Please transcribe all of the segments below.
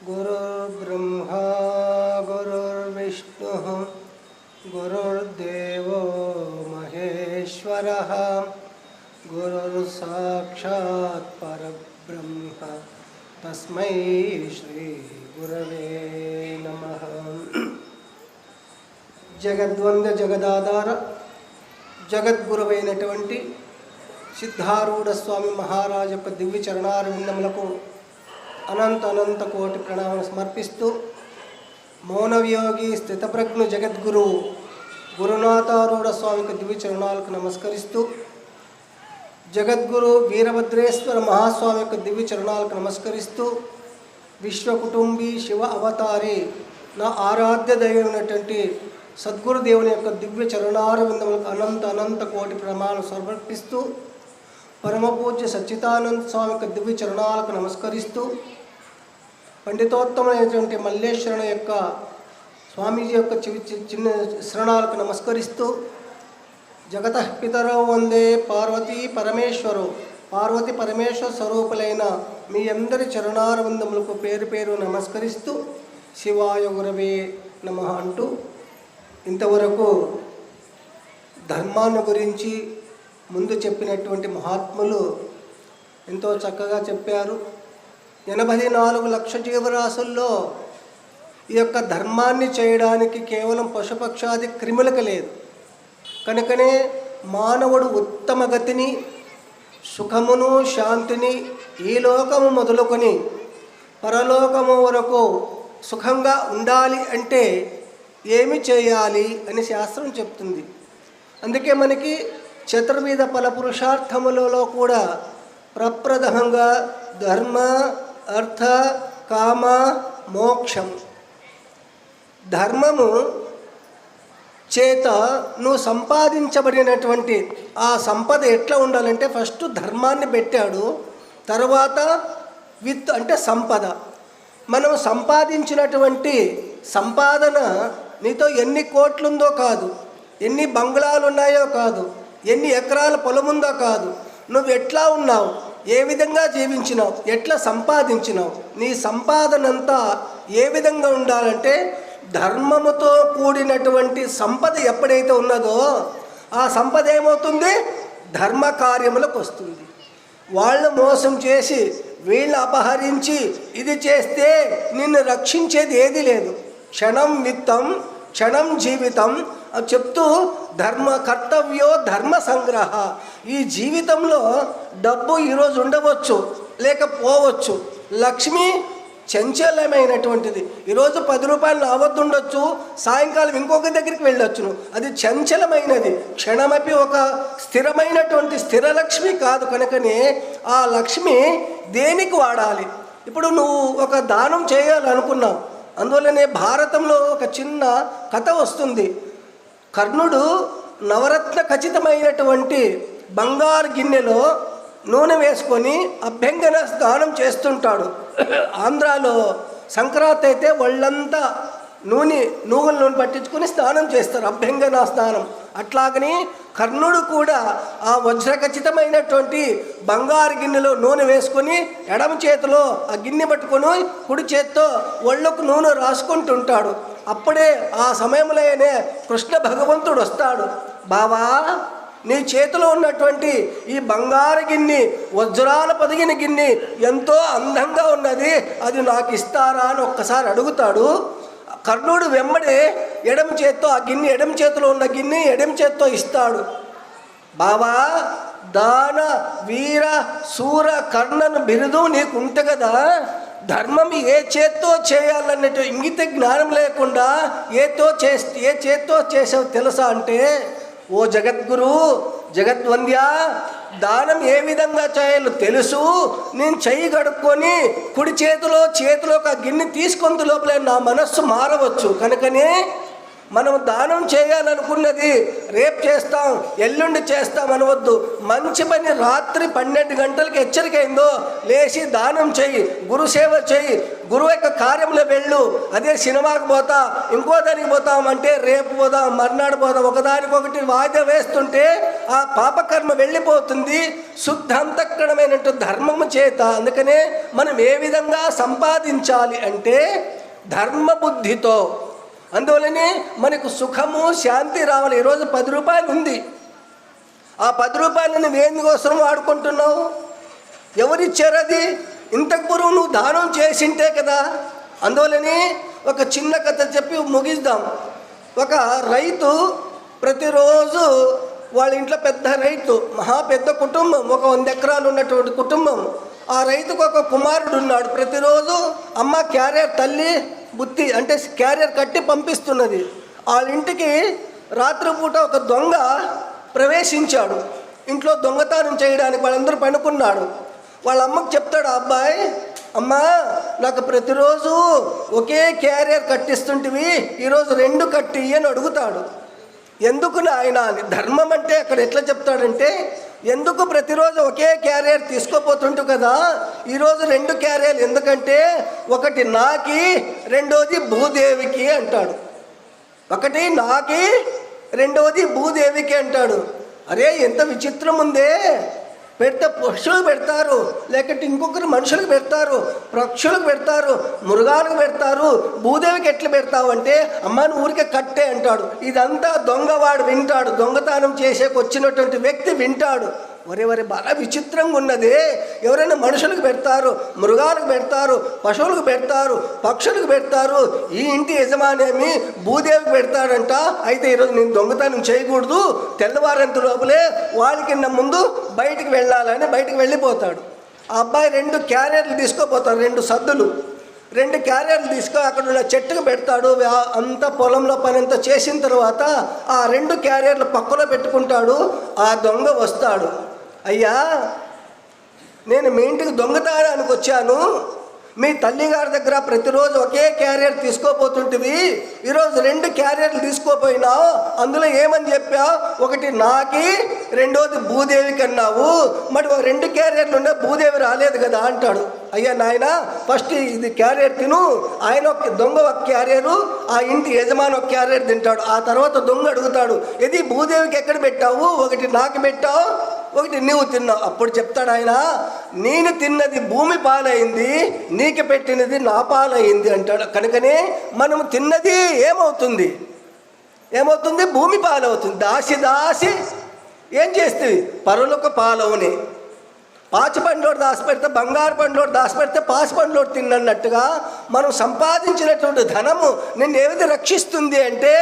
गुरुर्ब्रह्मा गुरुर्विष्णुः गुरुर्देवो महेश्वरः गुरुर्साक्षात् परब्रह्म तस्मै श्री गुरवे नमः। జగద్వంద జగదాధార జగద్గురువైనటువంటి సిద్ధారూఢ స్వామి మహారాజు యొక్క దివ్య చరణారవిందములకు అనంత కోటి ప్రణామాలు సమర్పిస్తూ మౌనవియోగి స్థితప్రజ్ఞు జగద్గురువు గురునాథారూఢ స్వామికి దివ్య చరణాలకు నమస్కరిస్తూ జగద్గురు వీరభద్రేశ్వర మహాస్వామి యొక్క దివ్య చరణాలకు నమస్కరిస్తూ విశ్వకుటుంబీ శివ అవతారి నా ఆరాధ్య దైవమైనటువంటి సద్గురుదేవుని యొక్క దివ్య చరణారవిందములకు అనంత కోటి ప్రమాణాలు సమర్పిస్తూ పరమపూజ్య సచ్చిదానంద స్వామి యొక్క దివ్య చరణాలకు నమస్కరిస్తూ పండితోత్తమైనటువంటి మల్లేశ్వరుని యొక్క స్వామీజీ యొక్క చిన్న శరణాలకు నమస్కరిస్తూ జగతః పితరౌ వందే పార్వతీ పరమేశ్వర స్వరూపులైన మీ అందరి చరణారవిందములకు పేరు పేరు నమస్కరిస్తూ శివాయ గురవే నమః అంటూ ఇంతవరకు ధర్మాన్ని గురించి ముందు చెప్పినటువంటి మహాత్ములు ఎంతో చక్కగా చెప్పారు. 84 లక్షల జీవరాశుల్లో ఈ యొక్క ధర్మాన్ని చేయడానికి కేవలం పశుపక్షాది క్రిములకు లేదు. కనుకనే మానవుడు ఉత్తమ గతిని సుఖమును శాంతిని ఈ లోకము మొదలుకొని పరలోకము వరకు సుఖంగా ఉండాలి అంటే ఏమి చేయాలి అని శాస్త్రం చెప్తుంది. అందుకే మనకి చతుర్విధ ఫల పురుషార్థములలో కూడా ప్రప్రథమంగా ధర్మ అర్థ కామ మోక్షం. ధర్మము చేత నువ్వు సంపాదించబడినటువంటి ఆ సంపద ఎట్లా ఉండాలంటే ఫస్ట్ ధర్మాన్ని పెట్టాడు, తర్వాత విత్ అంటే సంపద. మనం సంపాదించినటువంటి సంపాదన నీతో ఎన్ని కోట్లుందో కాదు, ఎన్ని బంగ్లాలు ఉన్నాయో కాదు, ఎన్ని ఎకరాల పొలముందో కాదు, నువ్వు ఎట్లా ఉన్నావు, ఏ విధంగా జీవించినావు, ఎట్లా సంపాదించినావు, నీ సంపాదనంతా ఏ విధంగా ఉండాలంటే ధర్మముతో కూడినటువంటి సంపద ఎప్పుడైతే ఉన్నదో ఆ సంపద ఏమవుతుంది, ధర్మ కార్యములకు వస్తుంది. వాళ్ళు మోసం చేసి వీళ్ళని అపహరించి ఇది చేస్తే నిన్ను రక్షించేది ఏది లేదు. క్షణం విత్తం క్షణం జీవితం అని చెప్తూ ధర్మ కర్తవ్యో ధర్మ సంగ్రహ. ఈ జీవితంలో డబ్బు ఈరోజు ఉండవచ్చు లేకపోవచ్చు. లక్ష్మి చంచలమైనటువంటిది. ఈరోజు 10 రూపాయలు నా వద్ద ఉండొచ్చు, సాయంకాలం ఇంకొక దగ్గరికి వెళ్ళొచ్చును. అది చంచలమైనది, క్షణమపి ఒక స్థిరమైనటువంటి స్థిరలక్ష్మి కాదు. కనుకనే ఆ లక్ష్మి దేనికి వాడాలి. ఇప్పుడు నువ్వు ఒక దానం చేయాలనుకున్నావు, అందువల్లనే భారతంలో ఒక చిన్న కథ వస్తుంది. కర్ణుడు నవరత్న ఖచ్చితమైనటువంటి బంగారు గిన్నెలో నూనె వేసుకొని అభ్యంగన స్నానం చేస్తుంటాడు. ఆంధ్రాలో సంక్రాంతి అయితే వాళ్ళంతా నువ్వుల నూనె పట్టించుకొని స్నానం చేస్తారు, అభ్యంగన స్నానం. అట్లాగని కర్ణుడు కూడా ఆ వజ్రఖచ్చితమైనటువంటి బంగారు గిన్నెలో నూనె వేసుకొని ఎడమ చేతిలో ఆ గిన్నె పట్టుకొని కుడి చేత్తో ఒళ్ళకు నూనె రాసుకుంటుంటాడు. అప్పుడే ఆ సమయంలోనే కృష్ణ భగవంతుడు వస్తాడు. బావా, నీ చేతిలో ఉన్నటువంటి ఈ బంగారు గిన్నె, వజ్రాల పొదిగిన గిన్నె ఎంతో అందంగా ఉన్నది, అది నాకు ఇస్తారా అని ఒక్కసారి అడుగుతాడు. కర్ణుడు వెంబడే ఎడమ చేత్తో ఆ గిన్నె, ఎడమ చేతిలో ఉన్న గిన్నె ఎడమ చేత్తో ఇస్తాడు. బావా, దాన వీర శూర కర్ణను బిరుదు నీకు ఉంటే కదా, ధర్మం ఏ చేత్తో చేయాలన్నట్టు ఇంగిత జ్ఞానం లేకుండా ఏ చేత్తో చేసావు తెలుసా అంటే, ఓ జగద్గురు జగద్వంద్య, దానం ఏ విధంగా చేయాలో తెలుసు. నేను చెయ్యి కడుక్కొని కుడి చేతిలో ఆ గిన్నె తీసుకొని లోపలే నా మనస్సు మారవచ్చు. కనుకనే మనం దానం చేయాలనుకున్నది రేపు చేస్తాం, ఎల్లుండి చేస్తాం అనవద్దు. మంచి పని రాత్రి 12 గంటలకి హెచ్చరిక అయిందో లేచి దానం చెయ్యి, గురుసేవ చెయ్యి, గురువు యొక్క కార్యంలో వెళ్ళు. అదే సినిమాకి పోతా, ఇంకో దానికి పోతామంటే రేపు పోదాం, మర్నాడు పోదాం, ఒకదానికొకటి వాయిదా వేస్తుంటే ఆ పాపకర్మ వెళ్ళిపోతుంది. శుద్ధ అంతఃకరణమైనటువంటి ధర్మము చేత. అందుకనే మనం ఏ విధంగా సంపాదించాలి అంటే ధర్మబుద్ధితో. అందువలనే మనకు సుఖము శాంతి రావాలి. ఈరోజు 10 రూపాయలు ఉంది, ఆ 10 రూపాయలు నువ్వు ఎందుకోసం వాడుకుంటున్నావు? ఎవరిచ్చారు అది? ఇంతకు పూర్వం నువ్వు దానం చేసింటే కదా. అందువలని ఒక చిన్న కథ చెప్పి ముగిద్దాం. ఒక రైతు ప్రతిరోజు వాళ్ళ ఇంట్లో పెద్ద రైతు, మహా పెద్ద కుటుంబం, ఒక 100 ఎకరాలు ఉన్నటువంటి కుటుంబం. ఆ రైతుకు ఒక కుమారుడు ఉన్నాడు. ప్రతిరోజు అమ్మ క్యారియర్, తల్లి బుద్ధి అంటే క్యారియర్ కట్టి పంపిస్తున్నది. వాళ్ళ ఇంటికి రాత్రిపూట ఒక దొంగ ప్రవేశించాడు. ఇంట్లో దొంగతనం చేయడానికి వాళ్ళందరూ పనుకున్నాడు. వాళ్ళ అమ్మకు చెప్తాడు ఆ అబ్బాయి, అమ్మ నాకు ప్రతిరోజు ఒకే క్యారియర్ కట్టిస్తుంటివి, ఈరోజు 2 కట్టి అని అడుగుతాడు. ఎందుకు నాయన అని. ధర్మం అంటే అక్కడ ఎట్లా చెప్తాడంటే, ఎందుకు ప్రతిరోజు ఒకే క్యారియర్ తీసుకోపోతుంటు కదా, ఈరోజు 2 క్యారియర్లు ఎందుకంటే ఒకటి నాకి, రెండోది భూదేవికి అంటాడు. ఒకటి నాకి, రెండోది భూదేవికి అంటాడు. అరే ఎంత విచిత్రం ఉందే! పెడితే పశువులకు పెడతారు, లేకపోతే ఇంకొకరు మనుషులకు పెడతారు, పక్షులకు పెడతారు, మృగాలకు పెడతారు, భూదేవికి ఎట్లా పెడతావు అంటే అమ్మాని ఊరికే కట్టే అంటాడు. ఇదంతా దొంగవాడు వింటాడు, దొంగతనం చేసేకి వచ్చినటువంటి వ్యక్తి వింటాడు. వరే బాగా విచిత్రంగా ఉన్నది. ఎవరైనా మనుషులకు పెడతారు, మృగాలకు పెడతారు, పశువులకు పెడతారు, పక్షులకు పెడతారు, ఈ ఇంటి యజమానేమి భూదేవికి పెడతాడంట. అయితే ఈరోజు నేను దొంగతనం చేయకూడదు, తెల్లవారంత లోపలే వాళ్ళకి ముందు బయటికి వెళ్ళాలని బయటికి వెళ్ళిపోతాడు. ఆ అబ్బాయి 2 క్యారియర్లు తీసుకోపోతాడు, 2 సద్దులు. 2 క్యారియర్లు అక్కడ ఉన్న చెట్టుకు పెడతాడు. అంతా పొలంలో పని అంతా చేసిన తర్వాత ఆ 2 క్యారియర్లు పక్కలో పెట్టుకుంటాడు. ఆ దొంగ వస్తాడు, అయ్యా నేను మీ ఇంటికి దొంగతనానికి వచ్చాను, మీ తల్లిగారి దగ్గర ప్రతిరోజు ఒకే క్యారియర్ తీసుకోపోతుంటివి, ఈరోజు 2 క్యారియర్లు తీసుకోపోయినావు, అందులో ఏమని చెప్పావు? ఒకటి నాకి, రెండోది భూదేవికి అన్నావు. మరి 2 క్యారియర్లు ఉండే భూదేవి రాలేదు కదా అంటాడు. అయ్యా నాయన, ఫస్ట్ ఇది క్యారియర్ తిను. ఆయన దొంగ ఒక క్యారియరు, ఆ ఇంటి యజమాని ఒక క్యారియర్ తింటాడు. ఆ తర్వాత దొంగ అడుగుతాడు, ఇది భూదేవికి ఎక్కడ పెట్టావు? ఒకటి నాకు పెట్టావు, ఒకటి నువ్వు తిన్నావు. అప్పుడు చెప్తాడు ఆయన, నేను తిన్నది భూమి పాలైంది, నీకు పెట్టినది నా పాలైంది అంటాడు. కనుకనే మనం తిన్నది ఏమవుతుంది? భూమి పాలవుతుంది. దాసి ఏం చేస్తుంది? పరులకు పాలవుని. పాచి పండ్లోడు దాచిపెడితే, బంగారు పండ్లోడు దాచిపెడితే పాచి పండ్లోడు తిన్నట్టుగా మనం సంపాదించినటువంటి ధనము నిన్ను ఏది రక్షిస్తుంది అంటే,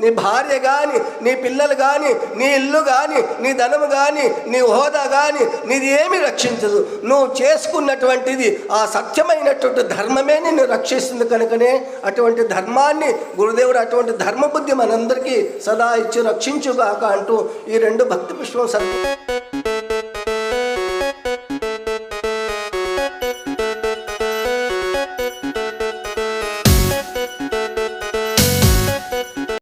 నీ భార్య కానీ, నీ పిల్లలు కానీ, నీ ఇల్లు కానీ, నీ ధనము కానీ, నీ హోదా కానీ నీది ఏమి రక్షించదు. నువ్వు చేసుకున్నటువంటిది ఆ సత్యమైనటువంటి ధర్మమే నిన్ను రక్షిస్తుంది. కనుకనే అటువంటి ధర్మాన్ని గురుదేవుడు అటువంటి ధర్మబుద్ధి మనందరికీ సదా ఇచ్చి రక్షించుగాక అంటూ ఈ 2 భక్తి పుష్పం